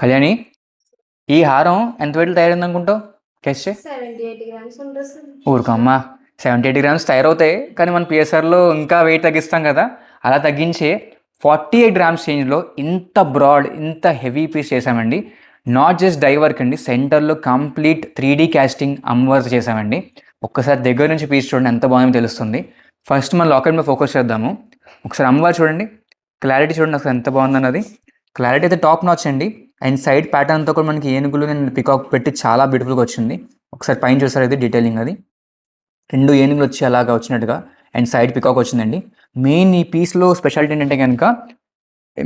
కళ్యాణి, ఈ హారం ఎంత వెయిట్ తయారైంది అనుకుంటావు? గెస్ చేయి. 78 గ్రామ్స్ ఉంటుంది సార్. ఊరుకోమ్మా, 70-80 గ్రామ్స్ తయారవుతాయి. కానీ మన పిఎస్ఆర్లో ఇంకా వెయిట్ తగ్గిస్తాం కదా, అలా తగ్గించే 48 గ్రామ్స్ చేంజ్లో ఇంత బ్రాడ్, ఇంత హెవీ పీస్ చేసామండి. నాట్ జస్ట్ డై వర్క్ అండి, సెంటర్లో కంప్లీట్ 3D క్యాస్టింగ్ అమ్మవర్క్ చేసామండి. ఒక్కసారి దగ్గర నుంచి పీస్ చూడండి, ఎంత బాగుందో తెలుస్తుంది. ఫస్ట్ మనం లాకెట్ మీద ఫోకస్ చేద్దాము. ఒకసారి అమ్మవారు చూడండి, క్లారిటీ చూడండి అసలు ఎంత బాగుందన్నది. క్లారిటీ అయితే టాప్ నాచ్ అండి. అండ్ సైడ్ ప్యాటర్న్ అంతా కూడా మనకి ఏనుగులు నేను పికాక్ పెట్టి చాలా బ్యూటిఫుల్గా వచ్చింది. ఒకసారి పైన చూసారు అయితే డీటెయిలింగ్ అది 2 ఏనుగులు వచ్చి అలాగా వచ్చినట్టుగా, అండ్ సైడ్ పికాక్ వచ్చిందండి. మెయిన్ ఈ పీస్లో స్పెషాలిటీ ఏంటంటే కనుక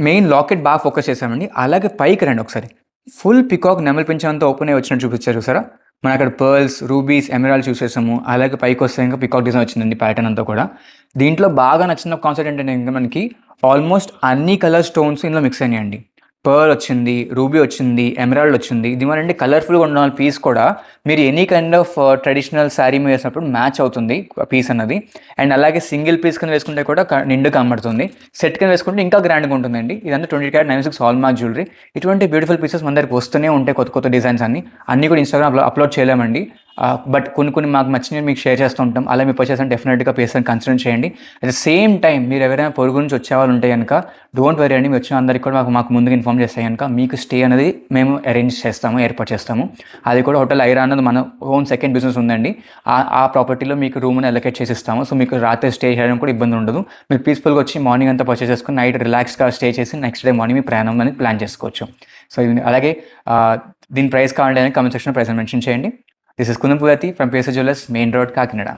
మెయిన్ లాకెట్ బాగా ఫోకస్ చేసామండి. అలాగే పైకి రండి ఒకసారి, ఫుల్ పికాక్ నెమలి పింఛంతో ఓపెన్ అయ్యి వచ్చినట్టు చూపించారు చూసారా. మనం అక్కడ పర్ల్స్, రూబీస్, ఎమరాల్డ్ చూసేసాము. అలాగే పైకి వస్తే ఇంకా పికాక్ డిజైన్ వచ్చిందండి ప్యాటర్న్ అంతా కూడా. దీంట్లో బాగా నచ్చిన కాన్సెప్ట్ ఏంటంటే ఇంకా మనకి ఆల్మోస్ట్ అన్ని కలర్ స్టోన్స్ ఇందులో మిక్స్ అయినాయండి. పర్ల్ వచ్చింది, రూబీ వచ్చింది, ఎమరాల్డ్ వచ్చింది. ఇది అంటే కలర్ఫుల్గా ఉన్న పీస్ కూడా మీరు any kind of traditional sari మీద వేసినప్పుడు మ్యాచ్ అవుతుంది పీస్ అన్నది. అండ్ అలాగే సింగిల్ పీస్ కింద వేసుకుంటే కూడా నిండు కనబడుతుంది. సెట్ కింద వేసుకుంటే ఇంకా గ్రాండ్గా ఉంటుందండి. ఇదంతా 20 క్యారెట్ 96 హాల్మార్క్ జ్యువెలరీ. ఇటువంటి బ్యూటిఫుల్ పీసెస్ మన దగ్గరికి వస్తూనే ఉంటాయి, కొత్త కొత్త డిజైన్స్ అన్నీ కూడా ఇన్స్టాగ్రామ్లో అప్లోడ్ చేయలేమండి. బట్ కొన్ని మాకు నచ్చినవి మీకు షేర్ చేస్తూ ఉంటాం. అలా మీ పర్చేస్ అంటే డెఫినెట్గా పేస్ని కన్సిడర్ చేయండి. అట్ ద సేమ్ టైం మీరు ఎవరైనా పొరుగు నుంచి వచ్చేవాళ్ళు ఉంటే కనుక డోంట్ వరీ అండి, మీ వచ్చిన అందరికీ కూడా మాకు ముందుగా ఇన్ఫార్మ్ చేస్తే కనుక మీకు స్టే అనేది మేము అరేంజ్ చేస్తాము, ఏర్పాటు చేస్తాము. అది కూడా హోటల్ ఐరా అన్నది మన ఓన్ సెకండ్ బిజినెస్ ఉందండి. ఆ ప్రాపర్టీలో మీకు రూమ్ని అలొకేట్ చేసి ఇస్తాము. సో మీకు రాత్రి స్టే చేయడం కూడా ఇబ్బంది ఉండదు. మీరు పీస్ఫుల్గా వచ్చి మార్నింగ్ అంతా పర్చేస్ చేసుకుని నైట్ రిలాక్స్గా స్టే చేసి నెక్స్ట్ డే మార్నింగ్ మీ ప్రయాణం అనేది ప్లాన్ చేసుకోవచ్చు. సో అలాగే దీని ప్రైస్ కావాలంటే కమెంట్ సెక్షన్లో ప్రైస్ మెన్షన్ చేయండి. This is Kunal Pugati from PSR Jewellers, Main Road, Kakinada.